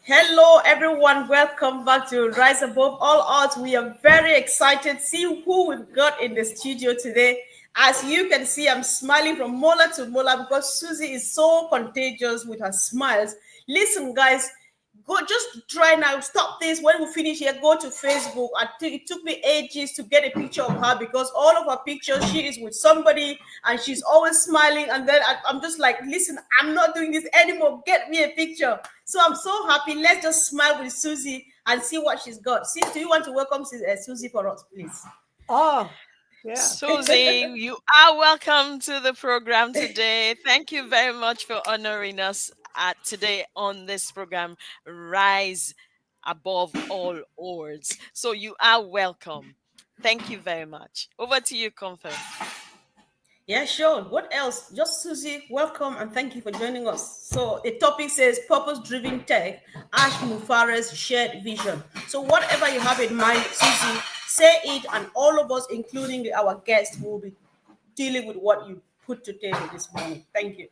Hello, everyone. Welcome back to Rise Above All Odds. We are very excited to see who we've got in the studio today. As you can see, I'm smiling from molar to molar because Susie is so contagious with her smiles. Listen, guys, go just try now. Stop this. When we finish here, go to Facebook. It took me ages to get a picture of her because all of her pictures, she is with somebody and she's always smiling. And then I'm just like, listen, I'm not doing this anymore. Get me a picture. So I'm so happy. Let's just smile with Susie and see what she's got. Sis, do you want to welcome Susie for us, please? Oh, yeah. Susie, you are welcome to the program today. Thank you very much for honoring us today on this program, Rise Above All Odds. So you are welcome. Thank you very much. Over to you, Comfort. Yeah, sure. What else? Just Susie, welcome and thank you for joining us. So the topic says purpose-driven tech, Ash Mufareh's shared vision. So whatever you have in mind, Susie, say it, and all of us, including our guests, will be dealing with what you put to table this morning. Thank you.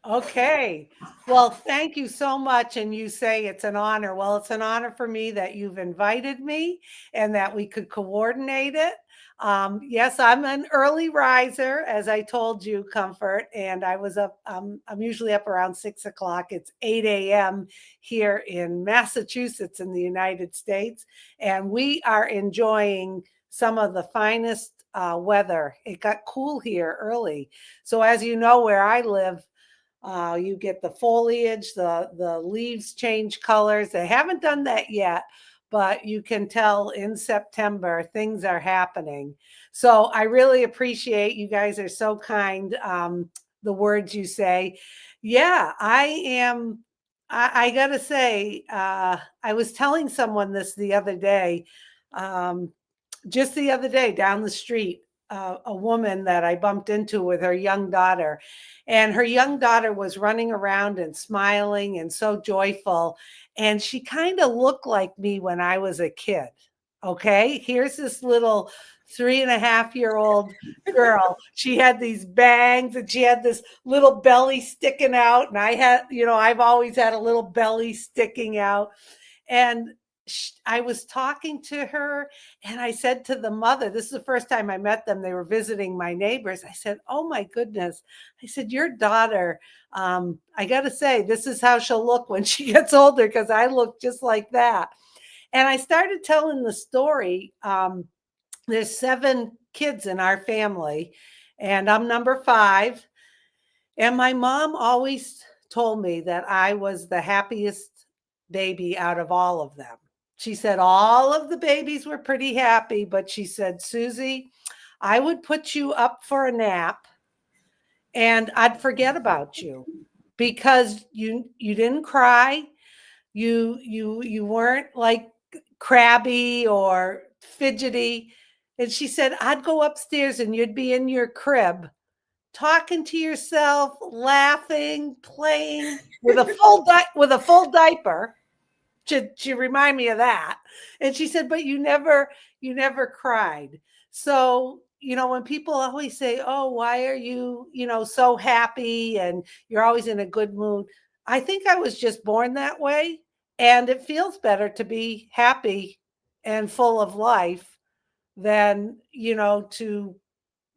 Okay. Well, thank you so much. And you say it's an honor. Well, it's an honor for me that you've invited me and that we could coordinate it. Yes, I'm an early riser, as I told you, Comfort, and I was up. I'm usually up around 6 o'clock. It's 8 a.m. here in Massachusetts in the United States, and we are enjoying some of the finest weather. It got cool here early. So, as you know, where I live, you get the foliage, the leaves change colors. They haven't done that yet, but you can tell in September things are happening. So I really appreciate you guys are so kind. The words you say, yeah, I am. I gotta say, I was telling someone this the other day. Um, just the other day down the street, a woman that I bumped into with her young daughter. And her young daughter was running around and smiling and so joyful. And she kind of looked like me when I was a kid. Okay. Here's this little 3.5-year old girl. She had these bangs and she had this little belly sticking out. And I had, I've always had a little belly sticking out. And I was talking to her and I said to the mother, this is the first time I met them. They were visiting my neighbors. I said, oh my goodness. I said, your daughter, I got to say, this is how she'll look when she gets older because I look just like that. And I started telling the story. There's 7 kids in our family, and I'm number 5. And my mom always told me that I was the happiest baby out of all of them. She said all of the babies were pretty happy, but she said, Susie, I would put you up for a nap and I'd forget about you because you didn't cry. You weren't like crabby or fidgety. And she said, I'd go upstairs and you'd be in your crib talking to yourself, laughing, playing with a full diaper. She remind me of that. And she said, but you never cried. So, when people always say, oh, why are you, so happy and you're always in a good mood? I think I was just born that way. And it feels better to be happy and full of life than, to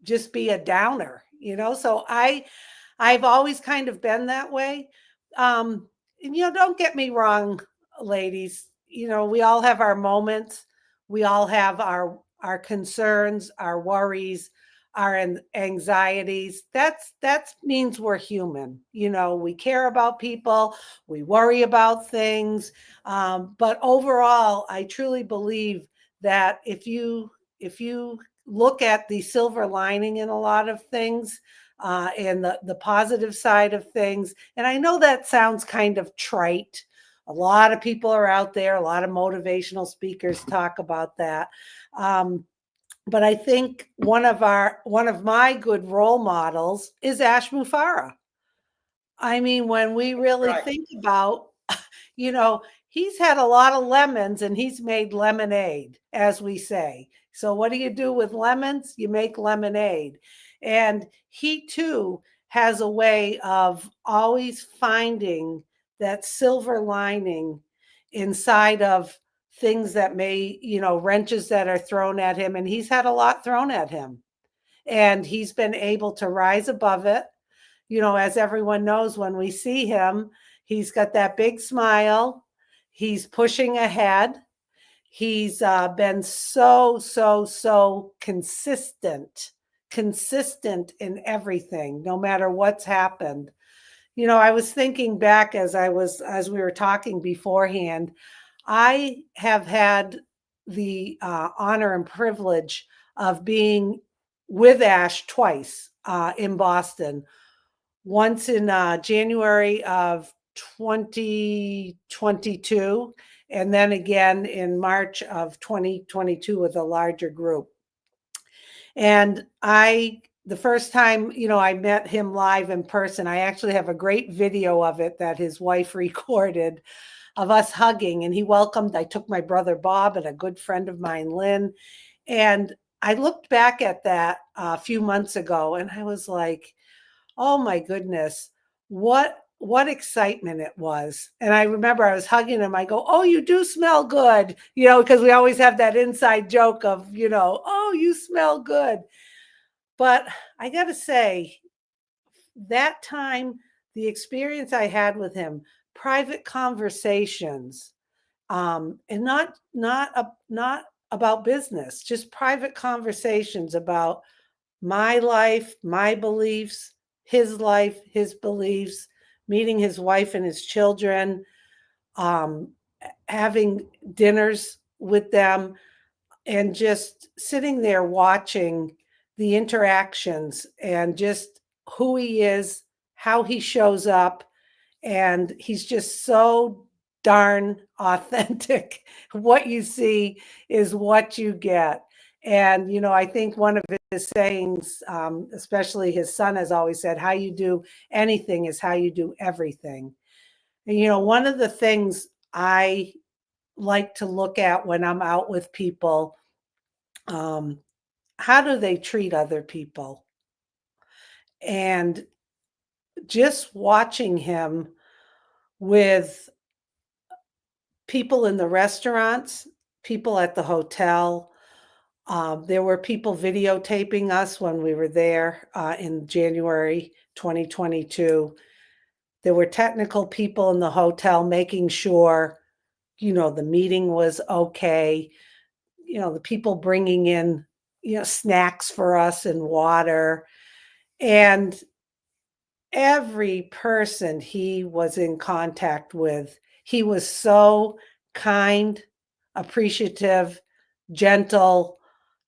just be a downer. So I've always kind of been that way. And, don't get me wrong, ladies. We all have our moments. We all have our concerns, our worries, our anxieties. That means we're human. We care about people. We worry about things. But overall, I truly believe that if you look at the silver lining in a lot of things, and the positive side of things. And I know that sounds kind of trite. A lot of people are out there, a lot of motivational speakers talk about that. But I think one of my good role models is Ash Mufareh. I mean, when we really Right. think about, he's had a lot of lemons and he's made lemonade, as we say. So, what do you do with lemons? You make lemonade. And he too has a way of always finding that silver lining inside of things that may, wrenches that are thrown at him. And he's had a lot thrown at him. And he's been able to rise above it. As everyone knows, when we see him, he's got that big smile. He's pushing ahead. He's been so consistent in everything, no matter what's happened. I was thinking back as we were talking beforehand. I have had the honor and privilege of being with Ash twice in Boston. Once in January of 2022, and then again in March of 2022 with a larger group. And the first time, I met him live in person, I actually have a great video of it that his wife recorded of us hugging, and I took my brother Bob and a good friend of mine, Lynn. And I looked back at that a few months ago and I was like, oh my goodness, what excitement it was. And I remember I was hugging him. I go, oh, you do smell good, because we always have that inside joke of, oh, you smell good. But I got to say, that time, the experience I had with him, private conversations, and not about business, just private conversations about my life, my beliefs, his life, his beliefs, meeting his wife and his children, having dinners with them, and just sitting there watching the interactions and just who he is, how he shows up. And he's just so darn authentic. What you see is what you get. And, I think one of his sayings, especially his son has always said, how you do anything is how you do everything. And, one of the things I like to look at when I'm out with people, how do they treat other people? And just watching him with people in the restaurants, people at the hotel. There were people videotaping us when we were there in January 2022. There were technical people in the hotel making sure, the meeting was okay. The people bringing in, snacks for us and water. And every person he was in contact with, he was so kind, appreciative, gentle,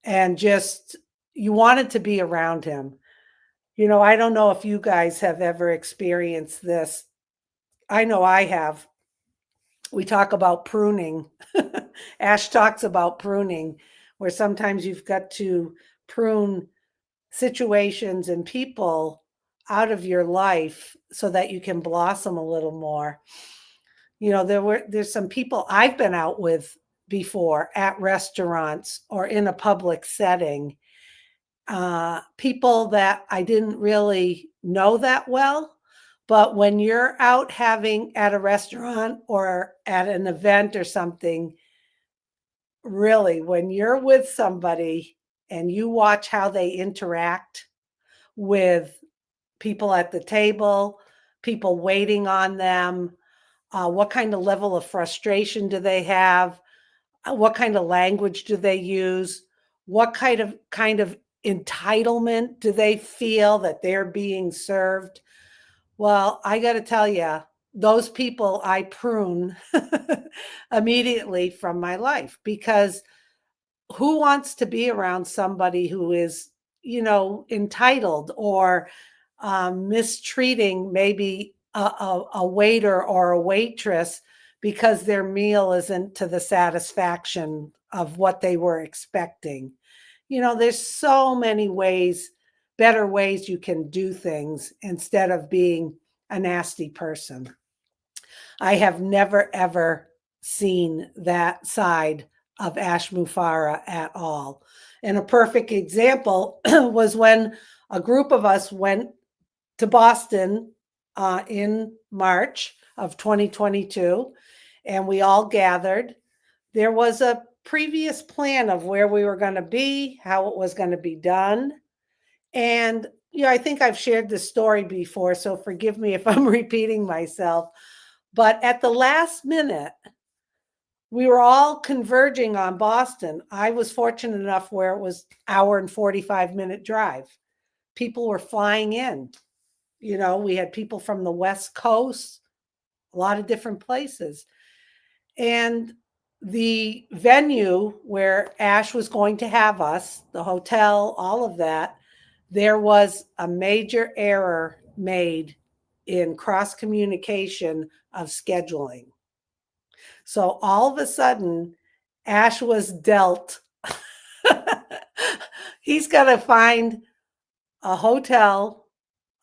and just you wanted to be around him. I don't know if you guys have ever experienced this. I know I have. We talk about pruning. Ash talks about pruning, where sometimes you've got to prune situations and people out of your life so that you can blossom a little more. There's some people I've been out with before at restaurants or in a public setting, people that I didn't really know that well. But when you're out having at a restaurant or at an event or something, really, when you're with somebody and you watch how they interact with people at the table, people waiting on them, what kind of level of frustration do they have? What kind of language do they use? What kind of entitlement do they feel that they're being served? Well, I got to tell you, those people I prune immediately from my life, because who wants to be around somebody who is, entitled or mistreating maybe a waiter or a waitress because their meal isn't to the satisfaction of what they were expecting. There's so many better ways you can do things instead of being a nasty person. I have never, ever seen that side of Ash Mufareh at all. And a perfect example was when a group of us went to Boston in March of 2022. and we all gathered. There was a previous plan of where we were going to be, how it was going to be done. And, I think I've shared this story before, so forgive me if I'm repeating myself. But at the last minute, we were all converging on Boston. I was fortunate enough where it was hour and 45-minute drive. People were flying in. We had people from the West Coast, a lot of different places. And the venue where Ash was going to have us, the hotel, all of that, there was a major error made in cross communication of scheduling. So all of a sudden, Ash was dealt. He's got to find a hotel,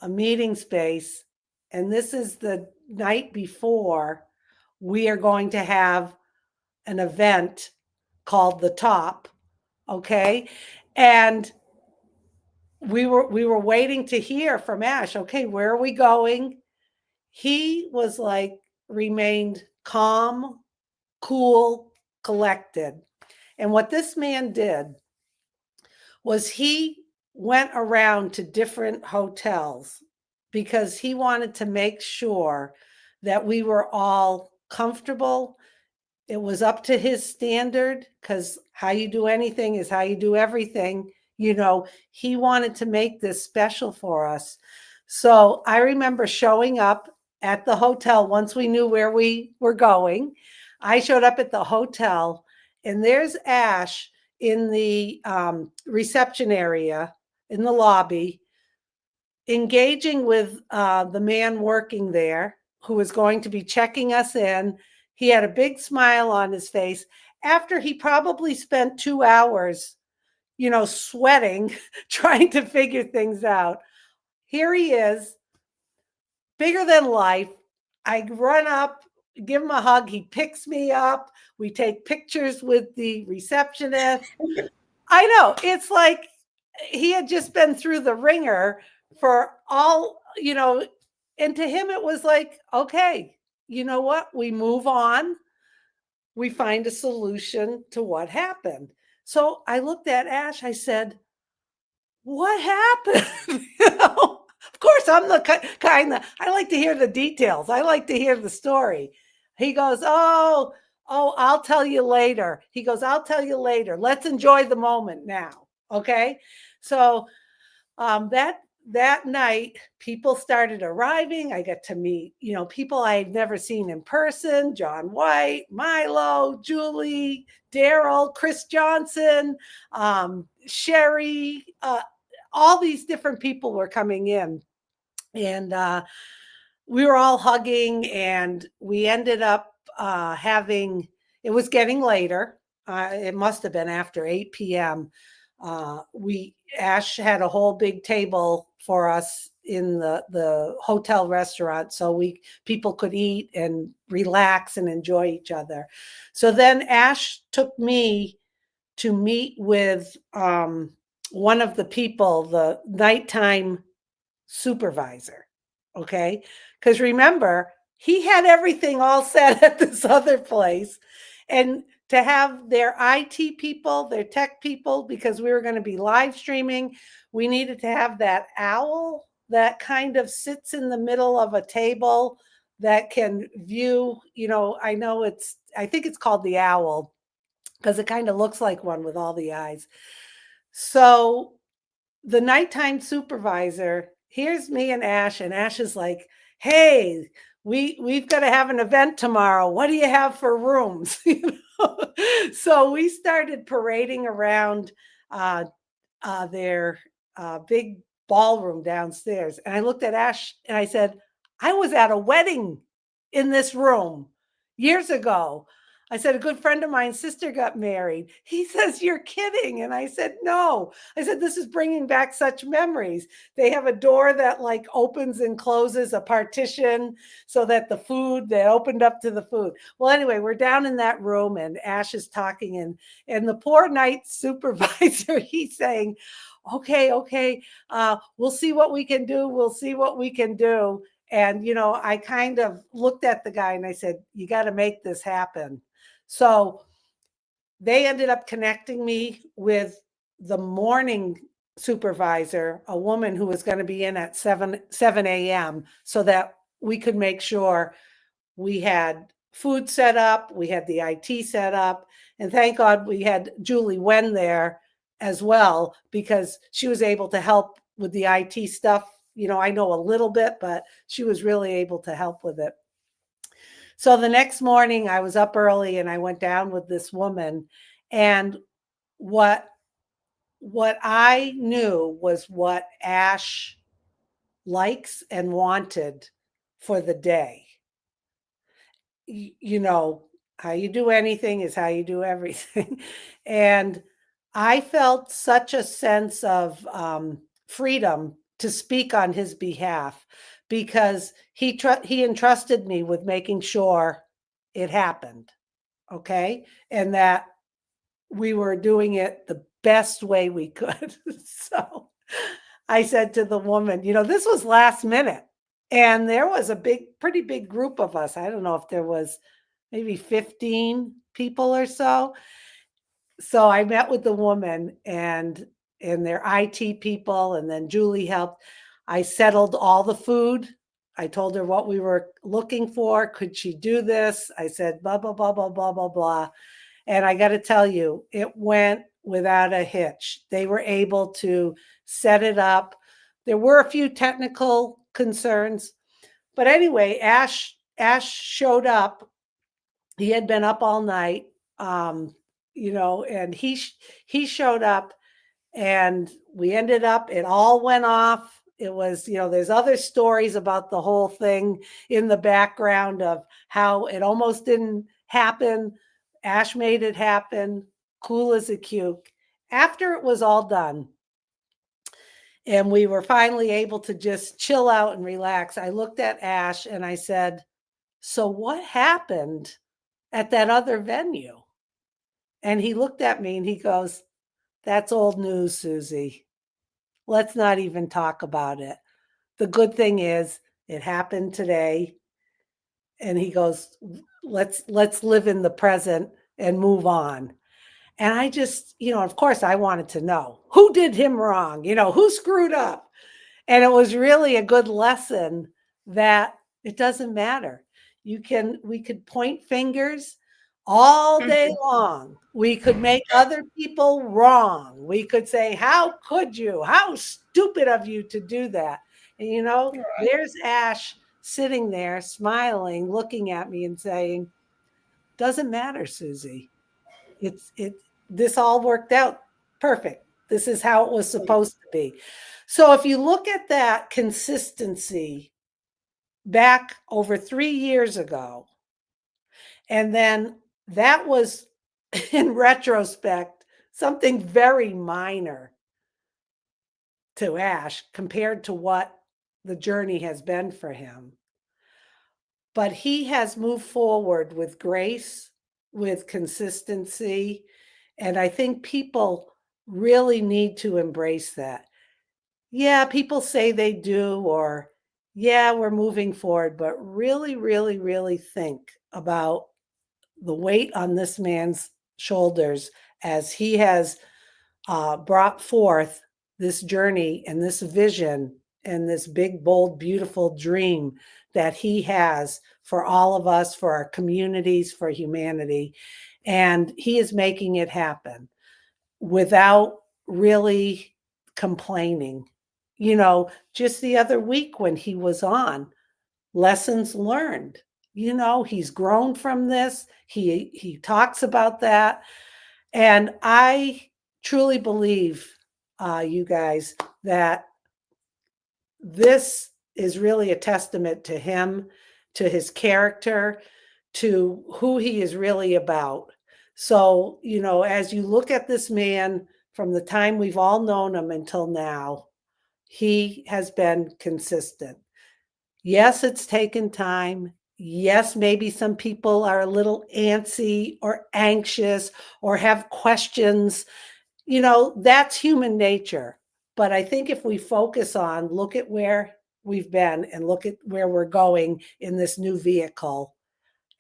a meeting space, and this is the night before we are going to have an event called The Top, okay? And we were waiting to hear from Ash, okay, where are we going? He was like remained calm, cool, collected. And what this man did was he went around to different hotels because he wanted to make sure that we were all comfortable. It was up to his standard, because how you do anything is how you do everything. He wanted to make this special for us. So I remember showing up at the hotel once we knew where we were going. I showed up at the hotel, and there's Ash in the reception area in the lobby, engaging with the man working there who was going to be checking us in. He had a big smile on his face after he probably spent 2 hours, sweating, trying to figure things out. Here he is, bigger than life. I run up, give him a hug. He picks me up. We take pictures with the receptionist. I know, it's like he had just been through the ringer for all, and to him it was like, okay, you know what? We move on. We find a solution to what happened. So I looked at Ash. I said, what happened? Of course, I'm the kind that I like to hear the details. I like to hear the story. He goes, oh, I'll tell you later. He goes, I'll tell you later. Let's enjoy the moment now. Okay. So that night, people started arriving. I got to meet, people I had never seen in person: John White, Milo, Julie, Daryl, Chris Johnson, Sherry. All these different people were coming in, and we were all hugging, and we ended up having. It was getting later. It must have been after 8 p.m. Ash had a whole big table for us in the hotel restaurant, so people could eat and relax and enjoy each other. So then Ash took me to meet with one of the people, the nighttime supervisor. Okay, because remember, he had everything all set at this other place, and to have their IT people, their tech people, because we were going to be live streaming, we needed to have that owl that kind of sits in the middle of a table that can view, I think it's called the owl because it kind of looks like one with all the eyes. So the nighttime supervisor here's me and Ash is like, hey, we've got to have an event tomorrow. What do you have for rooms? So we started parading around their big ballroom downstairs. And I looked at Ash and I said, I was at a wedding in this room years ago. I said, a good friend of mine's sister got married. He says, you're kidding. And I said, no. I said, this is bringing back such memories. They have a door that like opens and closes, a partition, so that the food, they opened up to the food. Well, anyway, we're down in that room and Ash is talking, and the poor night supervisor, he's saying, okay, we'll see what we can do. We'll see what we can do. And, I kind of looked at the guy and I said, you got to make this happen. So they ended up connecting me with the morning supervisor, a woman who was going to be in at 7 a.m. so that we could make sure we had food set up, we had the IT set up, and thank God we had Julie Wen there as well, because she was able to help with the IT stuff. I know a little bit, but she was really able to help with it. So the next morning I was up early and I went down with this woman, and what I knew was what Ash likes and wanted for the day. How you do anything is how you do everything. And I felt such a sense of freedom to speak on his behalf, because he entrusted me with making sure it happened. Okay. And that we were doing it the best way we could. So I said to the woman, this was last minute. And there was a pretty big group of us. I don't know if there was maybe 15 people or so. So I met with the woman and their IT people, and then Julie helped. I settled all the food. I told her what we were looking for. Could she do this? I said, blah, blah, blah, blah, blah, blah, blah. And I got to tell you, it went without a hitch. They were able to set it up. There were a few technical concerns, but anyway, Ash showed up. He had been up all night, and he showed up, and we ended up. It all went off. It was, there's other stories about the whole thing in the background of how it almost didn't happen. Ash made it happen, cool as a cuke. After it was all done and we were finally able to just chill out and relax, I looked at Ash and I said, so what happened at that other venue? And he looked at me and he goes, that's old news, Susie. Let's not even talk about it. The good thing is it happened today. And he goes, let's live in the present and move on. And I just, of course I wanted to know who did him wrong, who screwed up. And it was really a good lesson that it doesn't matter. We could point fingers all day long. We could make other people wrong. We could say, how could you? How stupid of you to do that? And there's Ash sitting there smiling, looking at me and saying, doesn't matter, Susie. This all worked out perfect. This is how it was supposed to be. So if you look at that consistency back over 3 years ago, and then that was in retrospect something very minor to Ash compared to what the journey has been for him. But he has moved forward with grace, with consistency, and I think people really need to embrace that. Yeah, people say they do, or yeah, we're moving forward, but really, really, really think about the weight on this man's shoulders as he has brought forth this journey and this vision and this big, bold, beautiful dream that he has for all of us, for our communities, for humanity. And he is making it happen without really complaining. Just the other week when he was on, lessons learned. He's grown from this. He talks about that. And I truly believe, you guys, that this is really a testament to him, to his character, to who he is really about. So, as you look at this man from the time we've all known him until now, he has been consistent. Yes, it's taken time. Yes, maybe some people are a little antsy or anxious or have questions. That's human nature. But I think if we focus on, look at where we've been and look at where we're going in this new vehicle,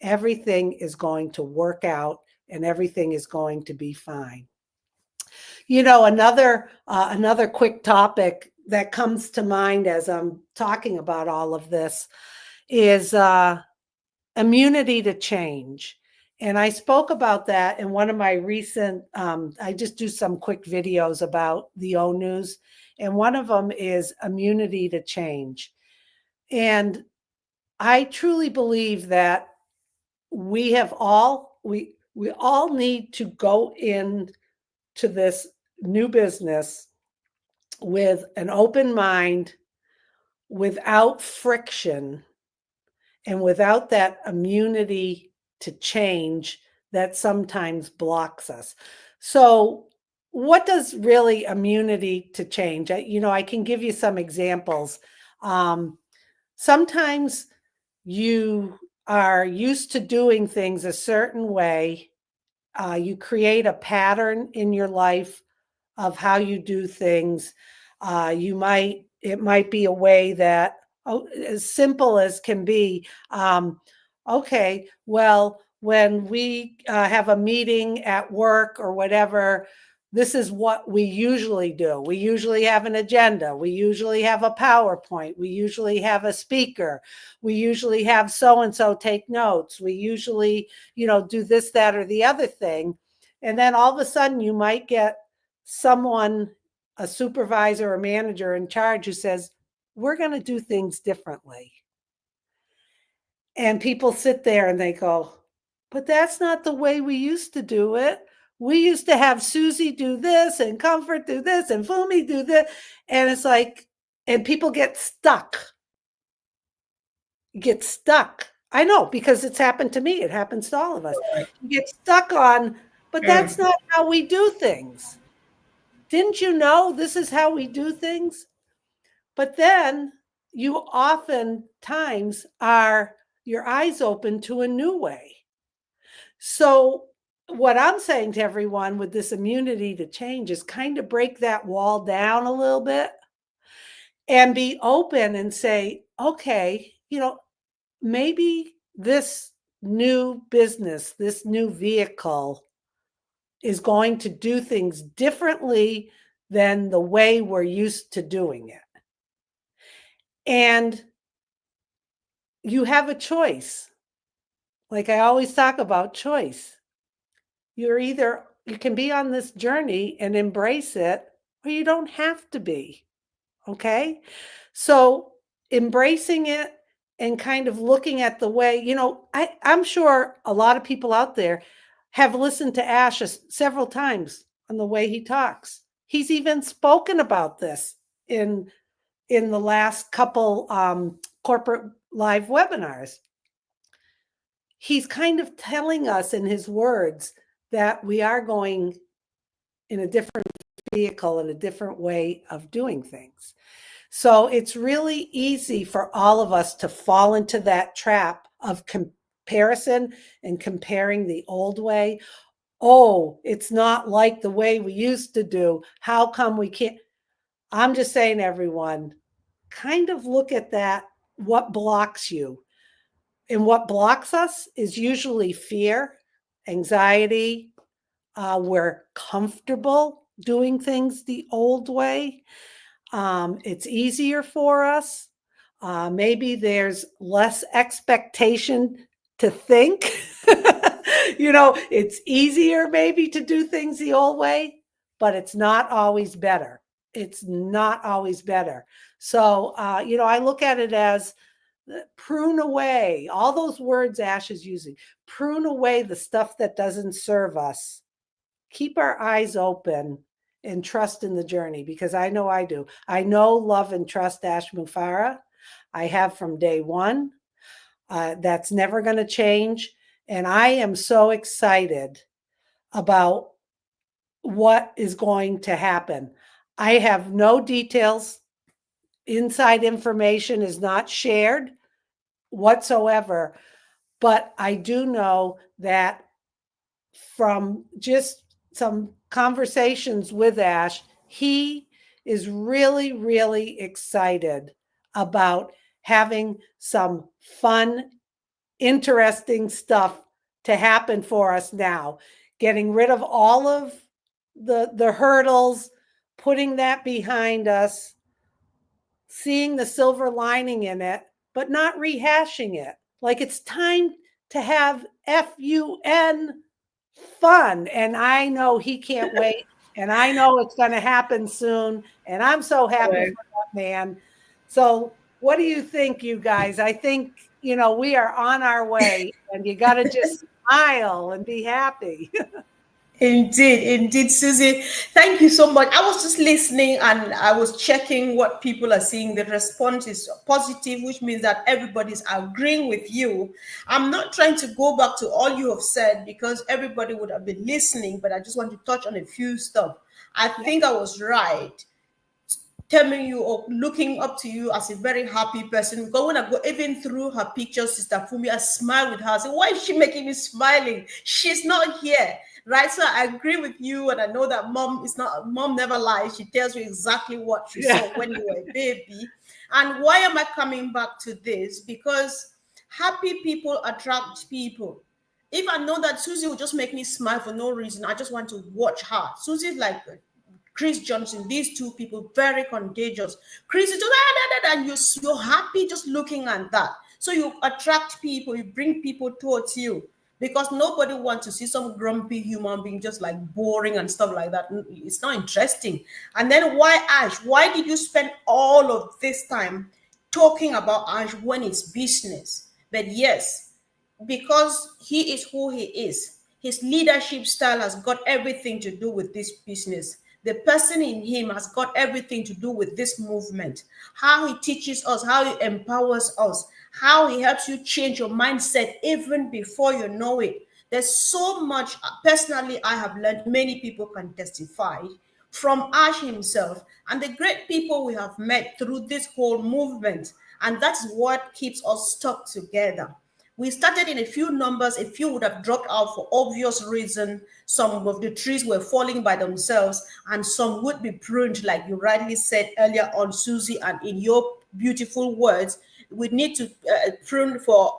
everything is going to work out and everything is going to be fine. Another quick topic that comes to mind as I'm talking about all of this is immunity to change. And I spoke about that in one of my recent, I just do some quick videos about the O News. And one of them is immunity to change. And I truly believe that we all need to go in to this new business with an open mind, without friction, and without that immunity to change that sometimes blocks us. So, what does really immunity to change? I can give you some examples. Sometimes you are used to doing things a certain way. You create a pattern in your life of how you do things. It might be a way that, as simple as can be. Okay, well, when we have a meeting at work or whatever, this is what we usually do. We usually have an agenda. We usually have a PowerPoint. We usually have a speaker. We usually have so-and-so take notes. We usually, do this, that, or the other thing. And then all of a sudden you might get someone, a supervisor or manager in charge, who says, we're going to do things differently. And people sit there and they go, but that's not the way we used to do it. We used to have Susie do this and Comfort do this and Fumi do this. And it's like, and people get stuck. I know, because it's happened to me. It happens to all of us. You get stuck on, but that's not how we do things. Didn't you know this is how we do things? But then you oftentimes are your eyes open to a new way. So what I'm saying to everyone with this immunity to change is kind of break that wall down a little bit and be open and say, okay, maybe this new business, this new vehicle is going to do things differently than the way we're used to doing it. And you have a choice. Like I always talk about choice. You can be on this journey and embrace it, or you don't have to be. Okay? So embracing it and kind of looking at the way, I'm sure a lot of people out there have listened to Ash several times on the way he talks. He's even spoken about this in the last couple corporate live webinars. He's kind of telling us in his words that we are going in a different vehicle and a different way of doing things. So it's really easy for all of us to fall into that trap of comparison and comparing the old way. Oh, it's not like the way we used to do. How come we can't? I'm just saying, everyone, kind of look at that, what blocks you. And what blocks us is usually fear, anxiety. We're comfortable doing things the old way. It's easier for us. Maybe there's less expectation to think. It's easier maybe to do things the old way, but it's not always better. It's not always better. So, I look at it as prune away all those words Ash is using. Prune away the stuff that doesn't serve us. Keep our eyes open and trust in the journey, because I know I do. I know, love, and trust Ash Mufareh. I have from day one. That's never going to change. And I am so excited about what is going to happen. I have no details. Inside information is not shared whatsoever. But I do know that from just some conversations with Ash, he is really, really excited about having some fun, interesting stuff to happen for us now, getting rid of all of the hurdles, putting that behind us, seeing the silver lining in it, but not rehashing it. Like, it's time to have fun fun. And I know he can't wait. And I know it's going to happen soon. And I'm so happy for that man. So, what do you think, you guys? I think, we are on our way, and you got to just smile and be happy. Indeed, Susie. Thank you so much. I was just listening and I was checking what people are seeing. The response is positive, which means that everybody's agreeing with you. I'm not trying to go back to all you have said because everybody would have been listening, but I just want to touch on a few stuff. I think I was right telling you or looking up to you as a very happy person. Because when I go even through her pictures, Sister Fumi, I smile with her. I say, why is she making me smiling? She's not here. Right. So I agree with you. And I know that mom never lies. She tells you exactly what she saw when you were a baby. And why am I coming back to this? Because happy people attract people. If I know that Susie will just make me smile for no reason, I just want to watch her. Susie's like Chris Johnson, these two people, very contagious. Chris is just, and you're happy just looking at that. So you attract people, you bring people towards you because nobody wants to see some grumpy human being just like boring and stuff like that. It's not interesting. And then why Ash? Why did you spend all of this time talking about Ash when it's business? But yes, because he is who he is. His leadership style has got everything to do with this business. The person in him has got everything to do with this movement. How he teaches us, how he empowers us, how he helps you change your mindset even before you know it. There's so much, personally, I have learned, many people can testify from Ash himself and the great people we have met through this whole movement. And that's what keeps us stuck together. We started in a few numbers, a few would have dropped out for obvious reason. Some of the trees were falling by themselves, and some would be pruned, like you rightly said earlier on, Susie, and in your beautiful words, we need to prune for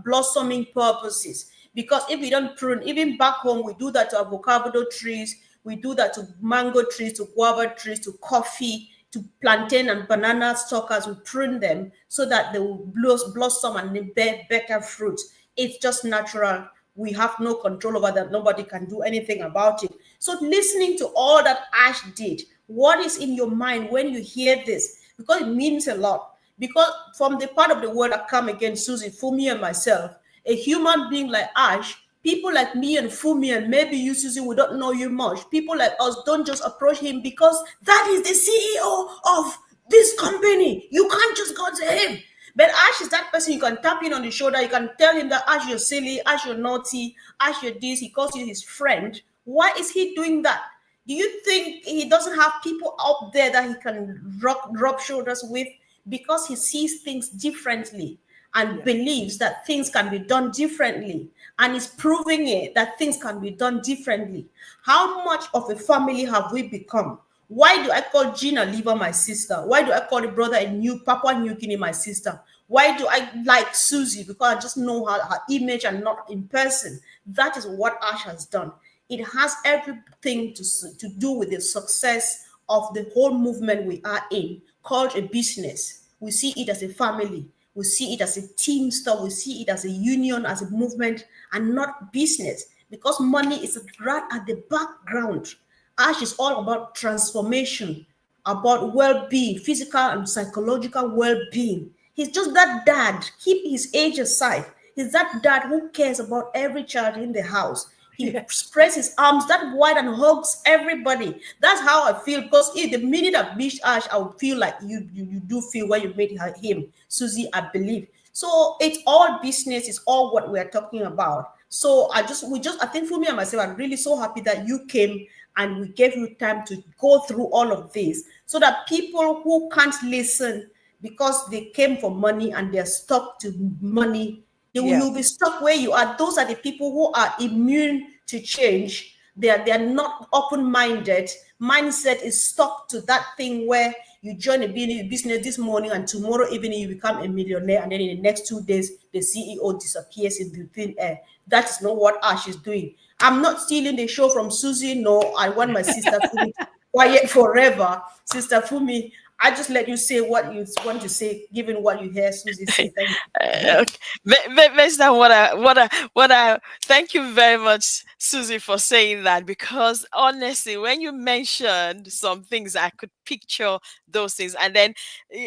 blossoming purposes. Because if we don't prune, even back home, we do that to avocado trees, we do that to mango trees, to guava trees, to coffee, to plantain and banana stalkers. We prune them so that they will blossom and bear better fruit. It's just natural. We have no control over that. Nobody can do anything about it. So listening to all that Ash did, what is in your mind when you hear this? Because it means a lot. Because from the part of the world I come against Susie, Fumi, and myself, a human being like Ash, people like me and Fumi and maybe you, Susie, we don't know you much. People like us don't just approach him because that is the CEO of this company. You can't just go to him. But Ash is that person you can tap in on the shoulder. You can tell him that Ash, you're silly, Ash, you're naughty, Ash, you're this. He calls you his friend. Why is he doing that? Do you think he doesn't have people out there that he can rub shoulders with? Because he sees things differently and believes that things can be done differently and is proving it that things can be done differently. How much of a family have we become? Why do I call Gina Lever my sister? Why do I call the brother in Papua New Guinea my sister? Why do I like Susie? Because I just know her image and not in person. That is what Ash has done. It has everything to do with the success of the whole movement we are in, called a business. We see it as a family. We see it as a team stuff. We see it as a union, as a movement, and not business. Because money is right at the background. Ash is all about transformation, about well-being, physical and psychological well-being. He's just that dad. Keep his age aside. He's that dad who cares about every child in the house. He spreads his arms that wide and hugs everybody. That's how I feel. Because if the minute I meet Ash, I would feel like you do feel when you meet him, Susie, I believe. So it's all business. It's all what we're talking about. So I think for me and myself, I'm really so happy that you came and we gave you time to go through all of this so that people who can't listen because they came for money and they're stuck to money, you'll be stuck where you are. Those are the people who are immune to change. They're not open-minded. Mindset is stuck to that thing where You join a business this morning, and tomorrow evening you become a millionaire, and then in the next 2 days the CEO disappears in the thin air. That is not what Ash is doing. I'm not stealing the show from Susie. No, I want my sister Fumi to be quiet forever. Sister Fumi, I just let you say what you want to say, given what you hear Susie say. Thank you. Okay. Based on what I, thank you very much, Susie, for saying that, because honestly, when you mentioned some things, I could picture those things. And then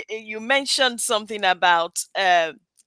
you mentioned something about,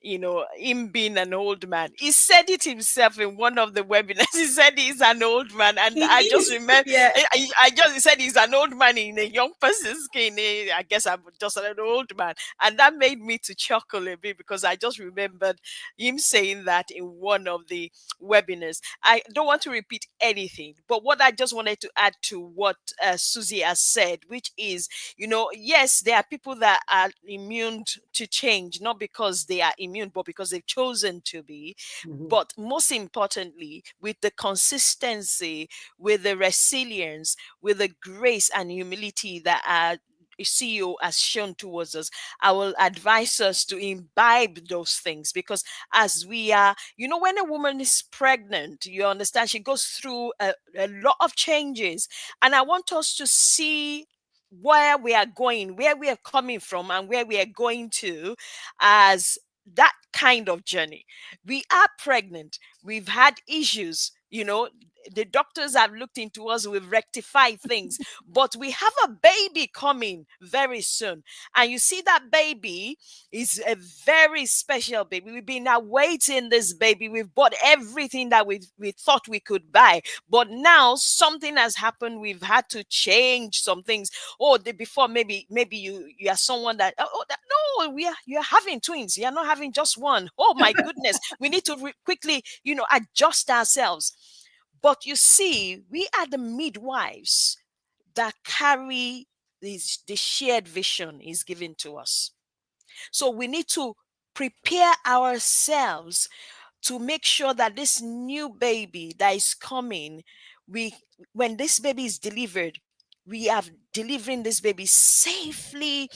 him being an old man. He said it himself in one of the webinars. He said he's an old man. And He I just is, remember, yeah. I just said he's an old man in a young person's skin. I guess I'm just an old man. And that made me to chuckle a bit, because I just remembered him saying that in one of the webinars. I don't want to repeat anything, but what I just wanted to add to what Susie has said, which is, yes, there are people that are immune to change, not because they are immune, but because they've chosen to be. Mhm. But most importantly, with the consistency, with the resilience, with the grace and humility that our CEO has shown towards us, I will advise us to imbibe those things, because as we are, when a woman is pregnant, you understand, she goes through a lot of changes. And I want us to see where we are going, where we are coming from, and where we are going to, as that kind of journey. We are pregnant, we've had issues, the doctors have looked into us, we've rectified things, but we have a baby coming very soon. And you see, that baby is a very special baby. We've been awaiting this baby. We've bought everything that we thought we could buy. But now something has happened. We've had to change some things. Oh, before, maybe you are someone that, no, you're having twins. You're not having just one. Oh my goodness. We need to quickly, adjust ourselves. But you see, we are the midwives that carry the shared vision is given to us. So we need to prepare ourselves to make sure that this new baby that is coming, we when this baby is delivered, we are delivering this baby safely,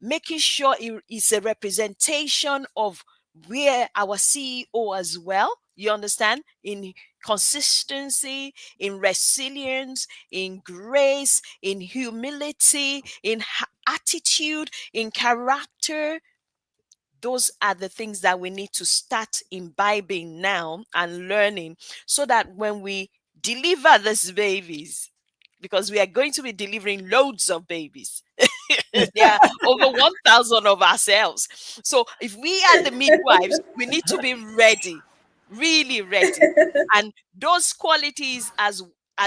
making sure it is a representation of where our CEO as well, you understand, in consistency, in resilience, in grace, in humility, in attitude, in character. Those are the things that we need to start imbibing now and learning, so that when we deliver these babies, because we are going to be delivering loads of babies. There are over 1,000 of ourselves. So if we are the midwives, we need to be ready, really ready. And those qualities are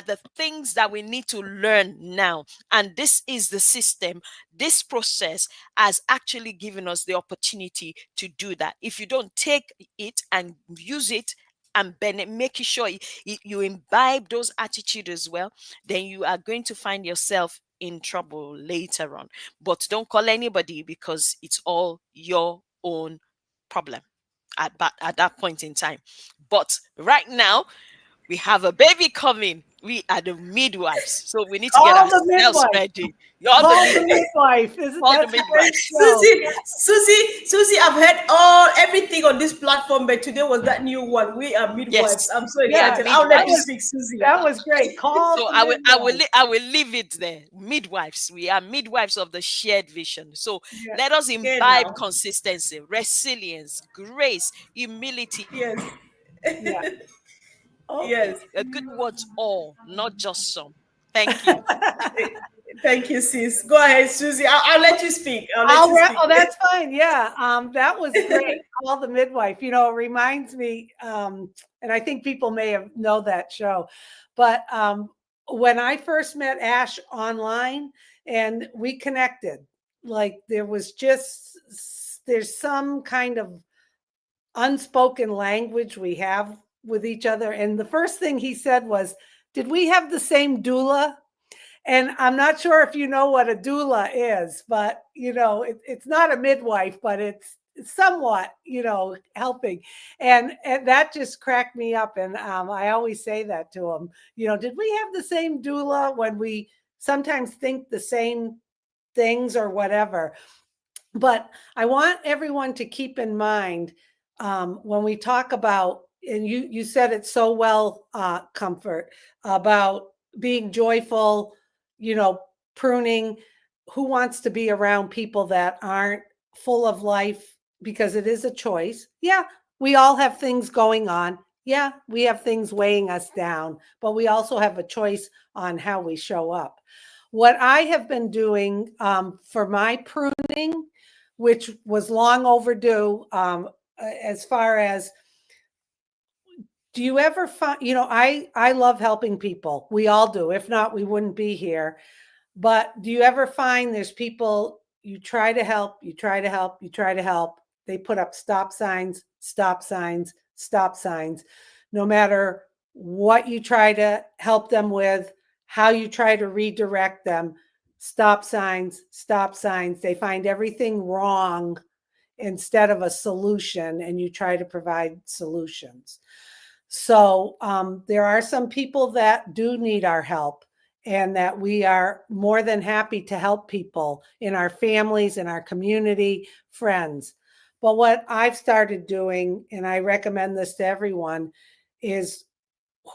the things that we need to learn now. And this is the system, this process has actually given us the opportunity to do that. If you don't take it and use it, and making sure you imbibe those attitudes as well, then you are going to find yourself in trouble later on. But don't call anybody, because it's all your own problem at that point in time. But right now, we have a baby coming. We are the midwives, so we need to get Call the ourselves midwife. ready. You're the Call the midwives. midwife. Isn't Call the that's a great midwives. show? Susie, I've heard everything on this platform, but today was that new one. We are midwives. Yes, I'm so we are Yeah, excited. I'll let you that was midwives. speak, Susie. that was great. Call So the I will midwife. I will leave it there. Midwives. We are midwives of the shared vision. So Yeah, let us Okay, imbibe now. consistency, resilience, grace, humility, Yes, yeah. Okay. yes. a good words all, not just some. Thank you. Thank you, sis. Go ahead, Susie. I'll let you speak. I'll let you speak. Oh, that's fine. Yeah. That was great. Call the midwife. It reminds me, and I think people may have know that show, but when I first met Ash online and we connected, like there's some kind of unspoken language we have with each other. And the first thing he said was, "Did we have the same doula?" And I'm not sure if you know what a doula is, but it's not a midwife, but it's somewhat, helping. And that just cracked me up. And I always say that to him. Did we have the same doula when we sometimes think the same things or whatever. But I want everyone to keep in mind when we talk about, and you said it so well, Comfort, about being joyful, pruning. Who wants to be around people that aren't full of life? Because it is a choice. Yeah, we all have things going on. Yeah, we have things weighing us down, but we also have a choice on how we show up. What I have been doing for my pruning, which was long overdue, as far as, do you ever find, I love helping people. We all do. If not, we wouldn't be here. But do you ever find there's people you try to help, you try to help, you try to help. They put up stop signs, stop signs, stop signs. No matter what you try to help them with, how you try to redirect them, stop signs, stop signs. They find everything wrong instead of a solution, and you try to provide solutions. So there are some people that do need our help, and that we are more than happy to help people in our families, in our community, friends. But what I've started doing, and I recommend this to everyone, is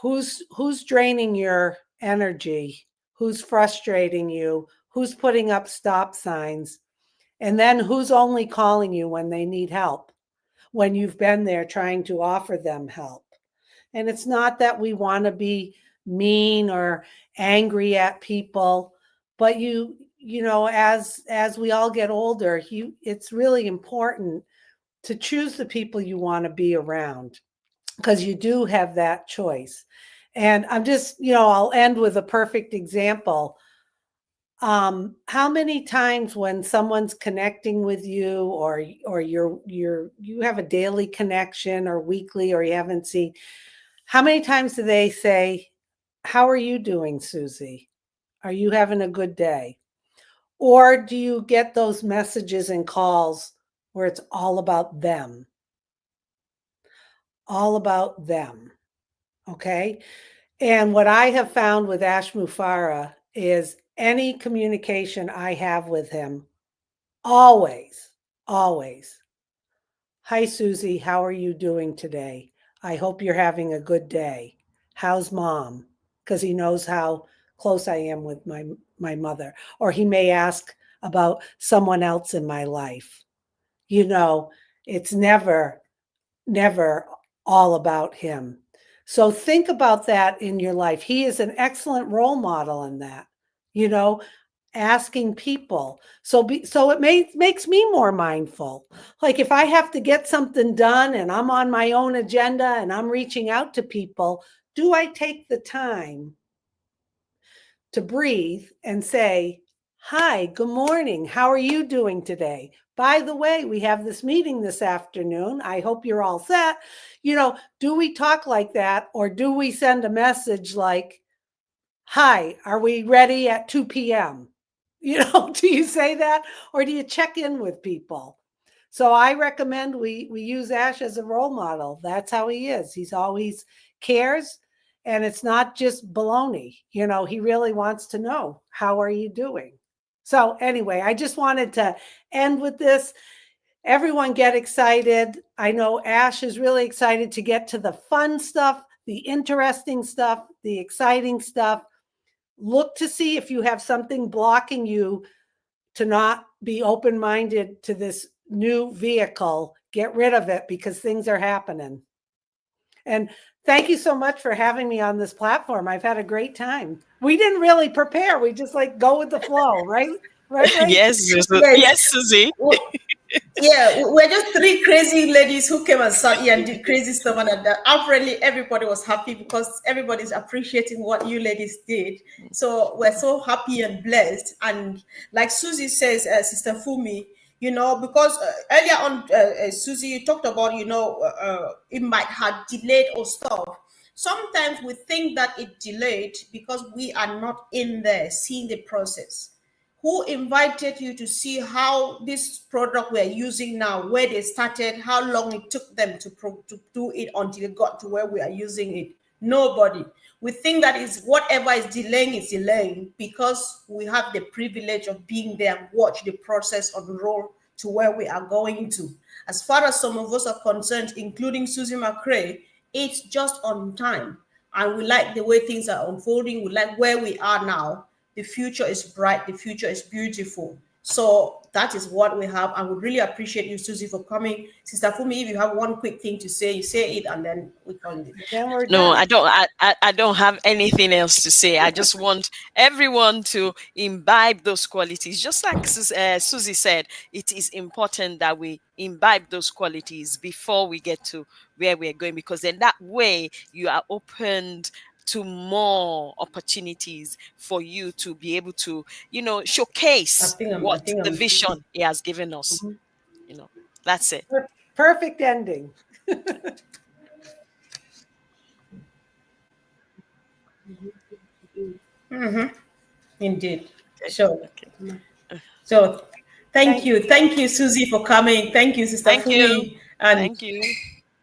who's draining your energy, who's frustrating you, who's putting up stop signs, and then who's only calling you when they need help, when you've been there trying to offer them help. And it's not that we want to be mean or angry at people, but as we all get older, it's really important to choose the people you want to be around, because you do have that choice. And I'm just, I'll end with a perfect example. How many times when someone's connecting with you, or you have a daily connection or weekly, or you haven't seen, how many times do they say, "How are you doing, Susie? Are you having a good day?" Or do you get those messages and calls where it's all about them? All about them. Okay. And what I have found with Ash Mufareh is any communication I have with him, always, always, "Hi, Susie, how are you doing today? I hope you're having a good day. How's mom?" Because he knows how close I am with my mother. Or he may ask about someone else in my life. It's never all about him. So think about that in your life. He is an excellent role model in that, you know, asking people. So it makes me more mindful. Like if I have to get something done and I'm on my own agenda and I'm reaching out to people, do I take the time to breathe and say, "Hi, good morning. How are you doing today? By the way, we have this meeting this afternoon. I hope you're all set." Do we talk like that, or do we send a message like, "Hi, are we ready at 2 p.m.?" Do you say that, or do you check in with people? So I recommend we use Ash as a role model. That's how he is. He's always cares, and it's not just baloney. He really wants to know, how are you doing? So anyway, I just wanted to end with this. Everyone get excited. I know Ash is really excited to get to the fun stuff, the interesting stuff, the exciting stuff. Look to see if you have something blocking you to not be open-minded to this new vehicle. Get rid of it, because things are happening. And thank you so much for having me on this platform. I've had a great time. We didn't really prepare. We just go with the flow, right? Right, right? Yes, Yes. yes, Susie. Yeah, we're just three crazy ladies who came and sat here and did crazy stuff, and apparently everybody was happy because everybody's appreciating what you ladies did. So we're so happy and blessed. And like Susie says, Sister Fumi, because earlier on, Susie, you talked about, it might have delayed or stuff. Sometimes we think that it delayed because we are not in there seeing the process. Who invited you to see how this product we're using now, where they started, how long it took them to do it until it got to where we are using it? Nobody. We think that is whatever is delaying because we have the privilege of being there and watch the process unroll to where we are going to. As far as some of us are concerned, including Susie McCrae, it's just on time. And we like the way things are unfolding. We like where we are now. The future is bright. The future is beautiful. So that is what we have. I would really appreciate you, Susie, for coming. Sister Fumi, if you have one quick thing to say, you say it and then we can. Then we're No, done. I don't. I don't have anything else to say. I just want everyone to imbibe those qualities. Just like Susie said, it is important that we imbibe those qualities before we get to where we're going, because in that way you are opened to more opportunities for you to be able to, showcase I what think the I'm. vision he has given us. That's it. Perfect ending. Indeed. Okay. So, Okay. so Thank you. thank you, Susie, for coming. Thank you, Sister Thank you. Fumi, and Thank you.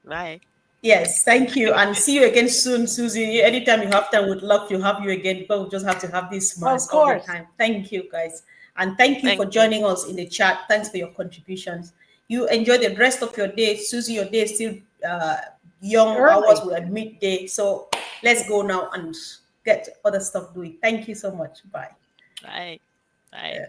Bye. yes, thank you, and see you again soon, Susie. Anytime you have time, we'd love to have you again, but we just have to have these Of smiles all the course. time. Thank you, guys, and thank you Thank for you. joining us in the chat. Thanks for your contributions. You enjoy the rest of your day, Susie. Your day is still young hours. Early. We're at midday, so let's go now and get other stuff doing. Thank you so much. Bye. Bye. Bye.